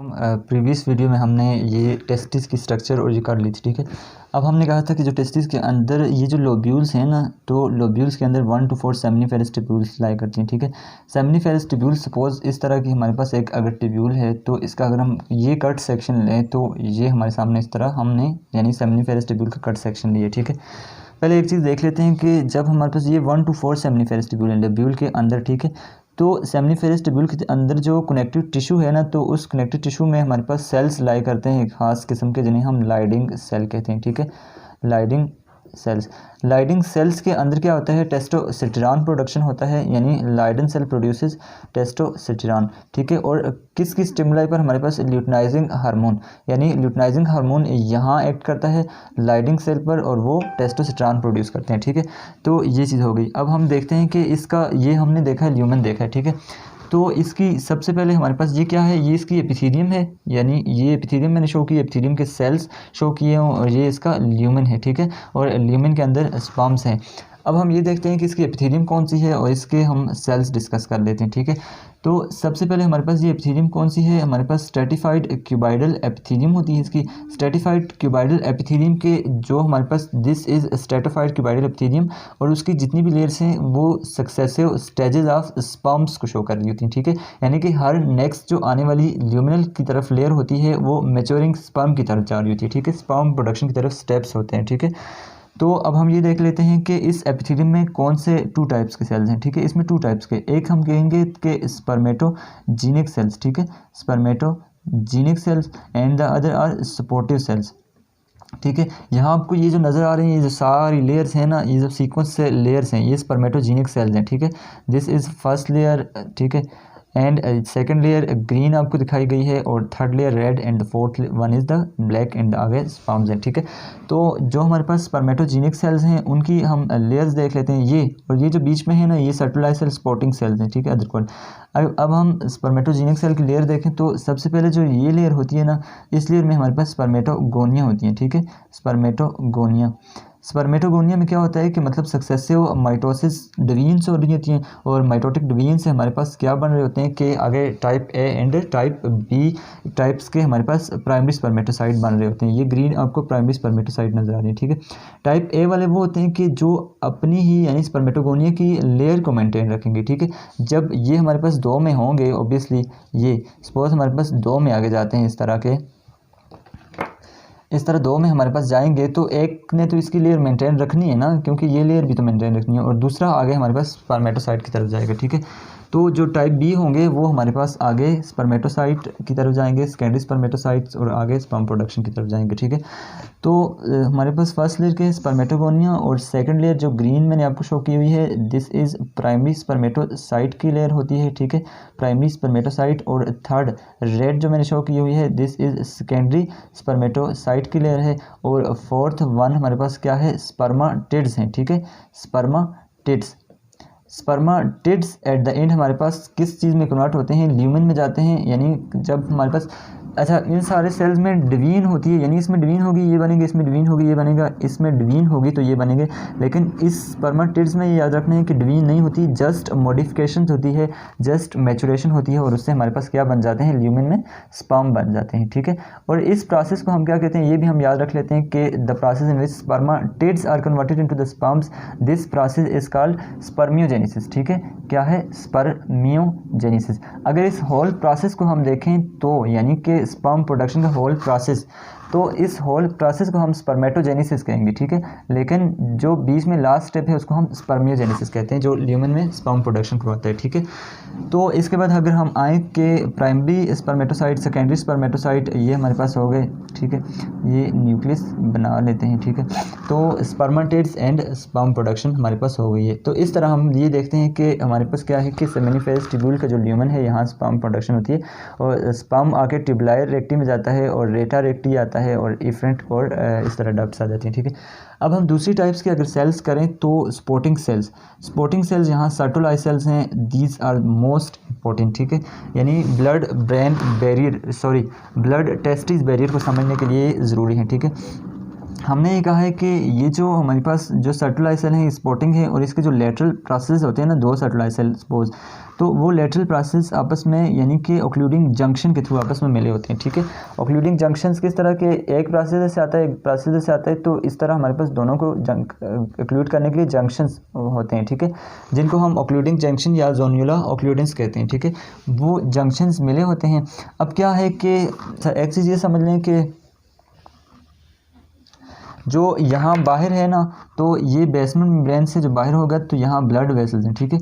Previous video में हमने ये टेस्टिस की स्ट्रक्चर और ये कर ली थी, ठीक है। अब हमने कहा था कि जो टेस्टिस के अंदर ये जो लोब्यूल्स हैं ना, तो लोब्यूल्स के अंदर 1 to 4 सेमिनिफेरस ट्यूब्यूल्स लाई करती हैं, ठीक है। सेमिनिफेरस ट्यूब्यूल सपोज इस तरह की हमारे पास एक अगर ट्यूब्यूल है, तो इसका अगर हम ये कट सेक्शन लें तो ये हमारे सामने इस तरह हमने यानी सेमिनिफेरस ट्यूब्यूल का कट सेक्शन लिया, ठीक है। पहले एक चीज़ देख लेते हैं कि जब हमारे पास ये 1 to 4 सेमिनिफेरस ट्यूब्यूल है लोब्यूल के अंदर, ठीक है, तो सेमिनिफेरस ट्यूब्यूल के अंदर जो कनेक्टिव टिश्यू है ना, तो उस कनेक्टिव टिश्यू में हमारे पास सेल्स लाई करते हैं एक खास किस्म के, जिन्हें हम लाइडिंग सेल कहते हैं, ठीक है। लाइडिंग सेल्स के अंदर क्या होता है, टेस्टोस्टेरोन प्रोडक्शन होता है, यानी लाइडिंग सेल प्रोड्यूसेस टेस्टोस्टेरोन, ठीक है। और किस स्टिमुलाई पर हमारे पास ल्यूटिनाइजिंग हार्मोन, यानी ल्यूटिनाइजिंग हार्मोन यहाँ एक्ट करता है लाइडिंग सेल पर और वो टेस्टोस्टेरोन प्रोड्यूस करते हैं, ठीक है। तो ये चीज़ हो गई। अब हम देखते हैं कि इसका ये हमने देखा है, ल्यूमेन देखा है, ठीक है। तो इसकी सबसे पहले हमारे पास ये क्या है, ये इसकी एपिथेलियम है, यानी ये एपिथेलियम मैंने शो किया, एपिथेलियम के सेल्स शो किए हैं और ये इसका ल्यूमेन है, ठीक है। और ल्यूमेन के अंदर स्पर्म्स हैं। अब हम ये देखते हैं कि इसकी एपिथेलियम कौन सी है और इसके हम सेल्स डिस्कस कर लेते हैं, ठीक है। तो सबसे पहले हमारे पास ये एपिथेलियम कौन सी है, हमारे पास स्ट्रेटिफाइड क्यूबाइडल एपिथेलियम होती है इसकी। स्ट्रेटिफाइड क्यूबाइडल एपिथेलियम के जो हमारे पास this is stratified cuboidal epithelium, और उसकी जितनी भी लेयर्स हैं वो सक्सेसिव स्टेजेस ऑफ स्पर्म्स को शो कर रही होती हैं, ठीक है। यानी कि हर नेक्स्ट जो आने वाली ल्यूमिनल की तरफ लेयर होती है वो मैच्योरिंग स्पर्म की तरफ जा रही होती है, ठीक है। स्पर्म प्रोडक्शन की तरफ स्टेप्स होते हैं, ठीक है। तो अब हम ये देख लेते हैं कि इस एपिथेलियम में कौन से 2 टाइप्स के सेल्स हैं, ठीक है। इसमें 2 टाइप्स के, एक हम कहेंगे कि स्पर्मेटोजेनिक सेल्स, ठीक है, spermatogenic cells, and the other are supportive cells, ठीक है। यहाँ आपको ये जो नज़र आ रही हैं, ये जो सारी लेयर्स हैं ना, ये जो सीक्वेंस से लेयर्स हैं, ये स्पर्मेटोजेनिक सेल्स हैं, ठीक है। दिस इज़ फर्स्ट लेयर, ठीक है, एंड सेकंड लेयर ग्रीन आपको दिखाई गई है, और third layer red, and the fourth one is the black, and आगे स्पर्म्स हैं, ठीक है। तो जो हमारे पास स्पर्मेटोजेनिक सेल्स हैं उनकी हम लेयर्स देख लेते हैं, ये और ये जो बीच में है ना, ये सर्टुलाइज सेल स्पोर्टिंग सेल्स हैं, ठीक है, अदरकोल। अब हम स्पर्मेटोजेनिक सेल की लेयर देखें तो सबसे पहले जो ये लेयर होती है ना, इस लेयर में हमारे पास स्पर्मेटोगोनिया होती हैं, ठीक है, स्पर्मेटोगोनिया में क्या होता है कि मतलब सक्सेसिव माइटोसिस डिवीजन्स हो रही होती हैं, और माइटोटिक डिवीजन से हमारे पास क्या बन रहे होते हैं कि आगे type A and type B types के हमारे पास प्राइमरी स्पर्मेटोसाइट बन रहे होते हैं। ये ग्रीन आपको प्राइमरी स्पर्मेटोसाइट नजर आ रही है, ठीक है। टाइप ए वाले वो होते हैं कि जो अपनी ही यानी स्पर्मेटोगोनिया की लेयर को मेंटेन रखेंगे, ठीक है। जब ये हमारे पास 2 में होंगे, ऑब्वियसली ये सपोज हमारे पास 2 में आगे जाते हैं, इस तरह 2 में हमारे पास जाएंगे, तो एक ने तो इसकी लेयर मेंटेन रखनी है ना, क्योंकि ये लेयर भी तो मेंटेन रखनी है, और दूसरा आगे हमारे पास स्पर्मेटोसाइट की तरफ जाएगा, ठीक है। तो जो टाइप बी होंगे वो हमारे पास आगे स्पर्मेटोसाइट की तरफ जाएंगे, सेकेंडरी स्पर्मेटोसाइट्स, और आगे स्पर्म प्रोडक्शन की तरफ जाएंगे, ठीक है। तो हमारे पास फर्स्ट लेयर के स्पर्मेटोगोनिया, और सेकंड लेयर जो ग्रीन मैंने आपको शो की हुई है, दिस इज़ प्राइमरी स्पर्मेटोसाइट की लेयर होती है, ठीक है, प्राइमरी स्पर्मेटोसाइट। और थर्ड रेड जो मैंने शो की हुई है, दिस इज़ सेकेंडरी स्पर्मेटोसाइट की लेयर है। और फोर्थ वन हमारे पास क्या है, स्पर्माटिड्स हैं, ठीक है, स्पर्माटिड्स एट द एंड हमारे पास किस चीज़ में कन्वर्ट होते हैं, ल्यूमेन में जाते हैं। यानी जब हमारे पास अच्छा इन सारे सेल्स में डिवीजन होती है, यानी इसमें डिवीजन होगी ये बनेंगे, इसमें डिवीजन होगी ये बनेगा, इसमें डिवीजन होगी तो ये बनेंगे। लेकिन इस स्पर्माटिड्स में ये याद रखना है कि डिवीजन नहीं होती, जस्ट मॉडिफिकेशन होती है, जस्ट मैचुरेशन होती है, और उससे हमारे पास क्या बन जाते हैं, ल्यूमेन में स्पर्म बन जाते हैं, ठीक है। और इस प्रोसेस को हम क्या कहते हैं, ये भी हम याद रख लेते हैं कि the process in which spermatids are converted into the sperms, this process is called spermiogenesis, ठीक है। क्या है, स्पर्मियोजेनेसिस। अगर इस होल प्रोसेस को हम देखें तो यानी कि स्पर्म प्रोडक्शन का होल प्रोसेस, तो इस होल प्रोसेस को हम स्पर्मेटोजेनेसिस कहेंगे, ठीक है। लेकिन जो बीच में लास्ट स्टेप है उसको हम स्पर्मियोजेनेसिस कहते हैं, जो ल्यूमेन में स्पर्म प्रोडक्शन करवाता है, ठीक है। तो इसके बाद अगर हम आए कि प्राइमरी स्पर्मेटोसाइट, सेकेंडरी स्पर्मेटोसाइट, ये हमारे पास हो गए, ठीक है, ये न्यूक्लियस बना लेते हैं, ठीक है। तो स्पर्मेटिड्स एंड स्पर्म प्रोडक्शन हमारे पास हो गई है। तो इस तरह हम ये देखते हैं कि हमारे पास क्या है कि सेमिनिफेरस ट्यूब्यूल का जो ल्यूमेन है, यहाँ स्पर्म प्रोडक्शन होती है, और स्पर्म आके ट्यूबुलायर रेक्टी में जाता है, और रेटा रेक्टी आता है, और इफरेंट, और इस तरह डक्ट्स आ जाती हैं, ठीक है। अब हम दूसरी टाइप्स के अगर सेल्स करें तो स्पोर्टिंग सेल्स यहाँ सर्टुलाइज सेल्स हैं, दीज आर मोस्ट इंपॉर्टेंट, ठीक है। यानी ब्लड टेस्टिस बैरियर को समझने के लिए ज़रूरी है, ठीक है। हमने ये कहा है कि ये जो हमारे पास जो सर्टुलाई सेल है स्पोर्टिंग है और इसके जो लेटरल प्रोसेस होते हैं ना, दो सर्टुलाई सेल सपोज, तो वो लेटरल प्रोसेस आपस में यानी कि ऑक्लूडिंग जंक्शन के थ्रू आपस में मिले होते हैं। ठीक है, ऑक्लूडिंग जंक्शंस किस तरह के, एक प्रोसेस से आता है एक प्रोसेस से आता है, तो इस तरह हमारे पास दोनों को ऑक्लूड करने के लिए जंक्शंस होते हैं। ठीक है, जिनको हम ऑक्लूडिंग जंक्शन या जोन्युला ऑक्लूडेंस कहते हैं। ठीक है, वो जंक्शंस मिले होते हैं। अब क्या है कि एक चीज़ ये समझ लें कि जो यहाँ बाहर है ना, तो ये बेसमेंट मेम्ब्रेन से जो बाहर होगा तो यहाँ ब्लड वेसल्स हैं। ठीक है,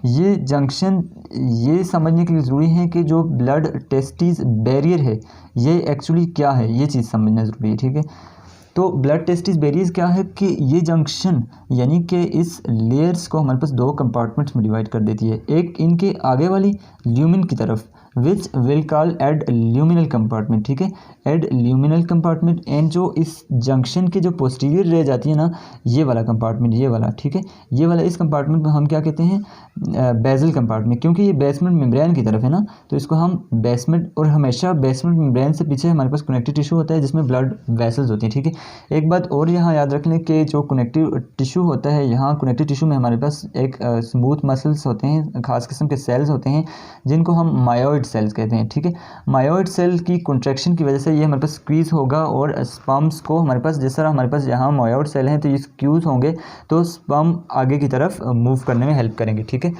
ये जंक्शन ये समझने के लिए ज़रूरी है कि जो ब्लड टेस्टिस बैरियर है ये एक्चुअली क्या है, ये चीज़ समझना ज़रूरी है। ठीक है, तो ब्लड टेस्टिस बैरियर क्या है कि ये जंक्शन यानी कि इस लेयर्स को हमारे पास दो कंपार्टमेंट्स में डिवाइड कर देती है। एक इनके आगे वाली ल्यूमिन की तरफ which will call adluminal compartment. ठीक है, एड ल्यूमिनल कंपार्टमेंट, एंड जो इस जंक्शन के जो पोस्टीरियर रह जाती है ना, ये वाला कंपार्टमेंट, ये वाला। ठीक है, ये वाला, इस कंपार्टमेंट में हम क्या कहते हैं, बेसल कंपार्टमेंट, क्योंकि ये बेसमेंट मेम्ब्रेन की तरफ है ना, तो इसको हम बेसमेंट, और हमेशा बेसमेंट मेम्ब्रेन से पीछे हमारे पास कनेक्टिव टिश्यू होता है जिसमें ब्लड वेसल्स होती हैं। ठीक है, एक बात और यहाँ याद रख लें कि जो कनेक्टिव टिश्यू होता है, यहाँ कनेक्टिव टिश्यू में हमारे पास एक स्मूथ मसल्स होते हैं, खास किस्म के सेल्स होते हैं जिनको हम मायोइड सेल्स कहते हैं। ठीक है, मायोइड सेल की कॉन्ट्रैक्शन की वजह से ये हमारे पास स्क्वीज़ होगा और स्पर्म्स को हमारे पास, जिस तरह हमारे पास यहाँ मायोइड सेल हैं तो ये स्क्यूज़ होंगे तो स्पर्म आगे की तरफ मूव करने में हेल्प करेंगे। ठीक है,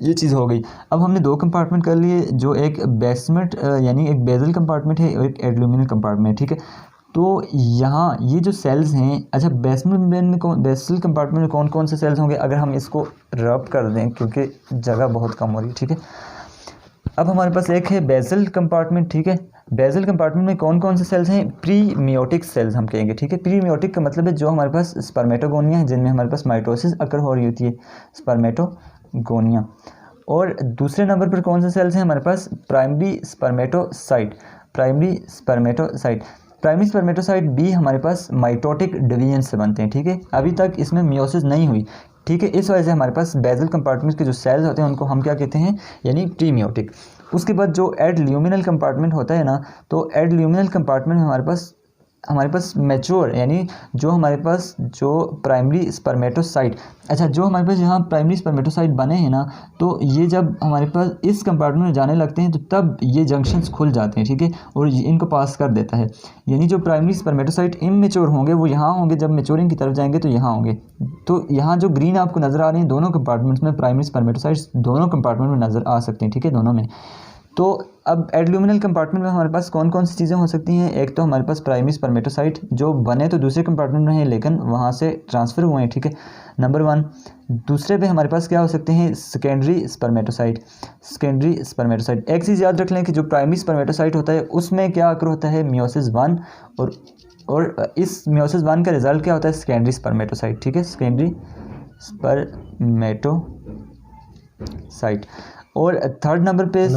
ये चीज़ हो गई। अब हमने दो कंपार्टमेंट कर लिए, जो एक बेसमेंट यानी एक बेसल कंपार्टमेंट है और एक एडल्यूमिनल कंपार्टमेंट। ठीक है, तो यहाँ ये जो सेल्स हैं, अच्छा बेसमेंट मेम्ब्रेन में बेसल कंपार्टमेंट में कौन कौन से सेल्स होंगे, अगर हम इसको रब कर दें क्योंकि जगह बहुत कम हो रही है। ठीक है, अब हमारे पास एक है बेसल कंपार्टमेंट। ठीक है, बेसल कंपार्टमेंट में कौन कौन से सेल्स हैं, प्री मियोटिक सेल्स हम कहेंगे। ठीक है, प्री मियोटिक का मतलब है जो हमारे पास स्पर्मेटोगोनिया है, जिनमें हमारे पास माइटोसिस अकर हो रही होती है, स्पर्मेटोगोनिया। और दूसरे नंबर पर कौन से सेल्स हैं हमारे पास, primary spermatocyte. Primary spermatocyte, primary spermatocyte भी हमारे पास माइटोटिक डिवीजन से बनते हैं। ठीक है, अभी तक इसमें मियोसिस नहीं हुई। ठीक है, इस वजह से हमारे पास बेसल कंपार्टमेंट के जो सेल्स होते हैं उनको हम क्या कहते हैं, यानी प्रीमियोटिक। उसके बाद जो एड ल्यूमिनल कंपार्टमेंट होता है ना, तो एड ल्यूमिनल कंपार्टमेंट में हमारे पास मैच्योर, यानी जो हमारे पास जो प्राइमरी स्पर्मेटोसाइट, अच्छा जो हमारे पास यहाँ प्राइमरी स्पर्मेटोसाइट बने हैं ना, तो ये जब हमारे पास इस कंपार्टमेंट में जाने लगते हैं तो तब ये जंक्शंस खुल जाते हैं। ठीक है, और इनको पास कर देता है, यानी जो प्राइमरी स्पर्मेटोसाइट इमेच्योर होंगे वो यहाँ होंगे, जब मैच्योरिंग की तरफ जाएंगे तो यहाँ होंगे। तो यहाँ जो ग्रीन आपको नज़र आ रही हैं दोनों कंपार्टमेंट्स में प्राइमरी स्पर्मेटोसाइट्स दोनों कंपार्टमेंट में नज़र आ सकते हैं। ठीक है, दोनों में। तो अब एडल्यूमिनल कंपार्टमेंट में हमारे पास कौन कौन सी चीज़ें हो सकती हैं, एक तो हमारे पास प्राइमरी स्पर्मेटोसाइट जो बने तो दूसरे कंपार्टमेंट में हैं लेकिन वहाँ से ट्रांसफ़र हुए हैं। ठीक है, नंबर 1। दूसरे पे हमारे पास क्या हो सकते हैं, सेकेंडरी स्पर्मेटोसाइट। सेकेंडरी स्पर्मेटोसाइट, एक चीज़ याद रख लें कि जो प्राइमरी स्पर्मेटोसाइट होता है उसमें क्या अकर होता है, मियोसिस 1, और इस मियोसिस 1 का रिजल्ट क्या होता है, सेकेंडरी स्पर्मेटोसाइट। ठीक है, सेकेंडरी स्पर्मेटोसाइट। और थर्ड नंबर पे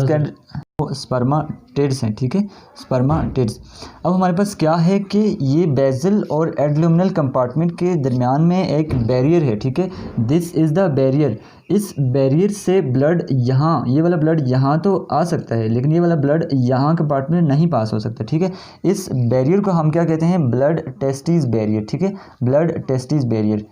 स्पर्माटिड्स हैं। ठीक है, स्पर्माटिड्स। अब हमारे पास क्या है कि ये बेसल और एडल्यूमिनल कंपार्टमेंट के दरमियान में एक बैरियर है। ठीक है, दिस इज़ द बैरियर। इस बैरियर से ब्लड यहाँ, ये वाला ब्लड यहाँ तो आ सकता है लेकिन ये वाला ब्लड यहाँ कंपार्टमेंट में नहीं पास हो सकता। ठीक है, इस बैरियर को हम क्या कहते हैं, ब्लड टेस्टिस बैरियर। ठीक है, ब्लड टेस्टिस बैरियर,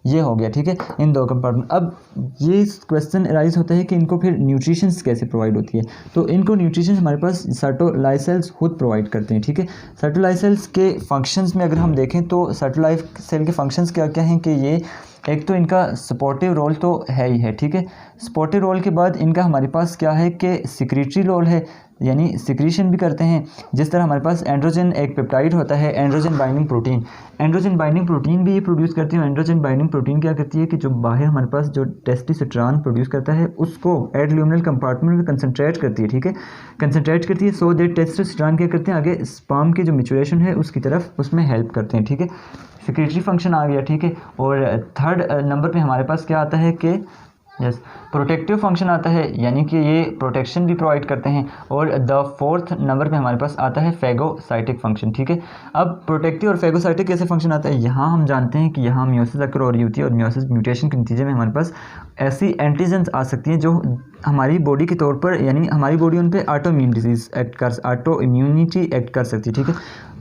ये हो गया। ठीक है, इन दो कंपार्टमेंट। अब ये क्वेश्चन राइज होता है कि इनको फिर न्यूट्रिशंस कैसे प्रोवाइड होती है, तो इनको न्यूट्रिशंस हमारे पास सर्टोलाइसेल्स खुद प्रोवाइड करते हैं। ठीक है, सर्टोलाइसेल्स के फंक्शंस में अगर हम देखें तो सर्टोलाइसेल के फंक्शंस क्या क्या हैं कि ये एक तो इनका सपोर्टिव रोल तो है ही है। ठीक है, सपोर्टिव रोल के बाद इनका हमारे पास क्या है कि सिक्रीटरी रोल है, यानी सिक्रीशन भी करते हैं। जिस तरह हमारे पास एंड्रोजन एक पेप्टाइड होता है, androgen binding protein, androgen binding protein भी ये प्रोड्यूस करती है। एंड्रोजन बाइंडिंग प्रोटीन क्या करती है कि जो बाहर हमारे पास जो टेस्टोस्टेरोन प्रोड्यूस करता है उसको एडल्यूमिनल कंपार्टमेंट में कंसंट्रेट करती है। ठीक है, कंसंट्रेट करती है, सो दैट टेस्टोस्टेरोन क्या करते हैं, आगे स्पर्म की जो मैच्योरेशन है उसकी तरफ उसमें हेल्प करते हैं। ठीक है, सिक्रेटरी फंक्शन आ गया। ठीक है, और थर्ड नंबर पे हमारे पास क्या आता है कि यस प्रोटेक्टिव फंक्शन आता है, यानी कि ये प्रोटेक्शन भी प्रोवाइड करते हैं। और द फोर्थ नंबर पे हमारे पास आता है फेगोसाइटिक फंक्शन। ठीक है, अब प्रोटेक्टिव और फेगोसाइटिक कैसे फंक्शन आता है, यहाँ हम जानते हैं कि यहाँ मियोसिस अकर हो रही होती है और मियोसिस म्यूटेशन के नतीजे में हमारे पास ऐसी एंटीजेंस आ सकती हैं जो हमारी बॉडी के तौर पर, यानी हमारी बॉडी उन पर ऑटो इम्यून डिजीज़ एक्ट कर, ऑटो इम्यूनिटी एक्ट कर सकती है। ठीक है,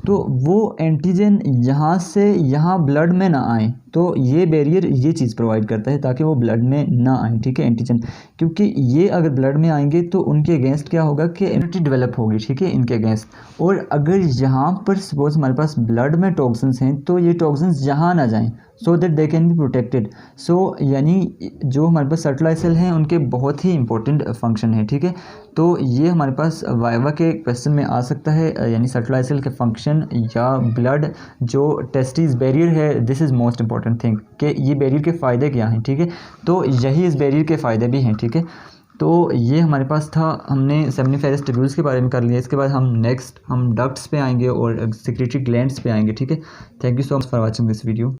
तो वो एंटीजन यहाँ से यहाँ ब्लड में ना आए, तो ये बैरियर ये चीज़ प्रोवाइड करता है ताकि वो ब्लड में ना आए, ठीक है, एंटीजन। क्योंकि ये अगर ब्लड में आएंगे तो उनके अगेंस्ट क्या होगा कि इम्यूनिटी डेवलप होगी, ठीक है, इनके अगेंस्ट। और अगर यहाँ पर सपोज हमारे पास ब्लड में टॉक्सिन्स हैं तो ये टॉक्सिन्स यहाँ ना जाएं, so that they can be protected. So यानी जो हमारे पास सर्टुलाई सेल हैं उनके बहुत ही इंपॉर्टेंट फंक्शन है, ठीक है। तो ये हमारे पास वाइवा के क्वेश्चन में आ सकता है, यानी सर्टुलाई सेल के फंक्शन या ब्लड जो टेस्टिस बैरियर है, this is most important thing कि ये बैरियर के फ़ायदे क्या हैं, ठीक है। तो यही इस बैरियर के फ़ायदे भी हैं, ठीक है। तो ये हमारे पास था, हमने सेमिनिफेरस ट्यूब्यूल्स के बारे में कर लिया। इसके बाद हम डक्ट्स पे आएंगे और सेक्रेटरी ग्लैंड्स पे आएंगे, ठीक है। Thank you so much for watching this video.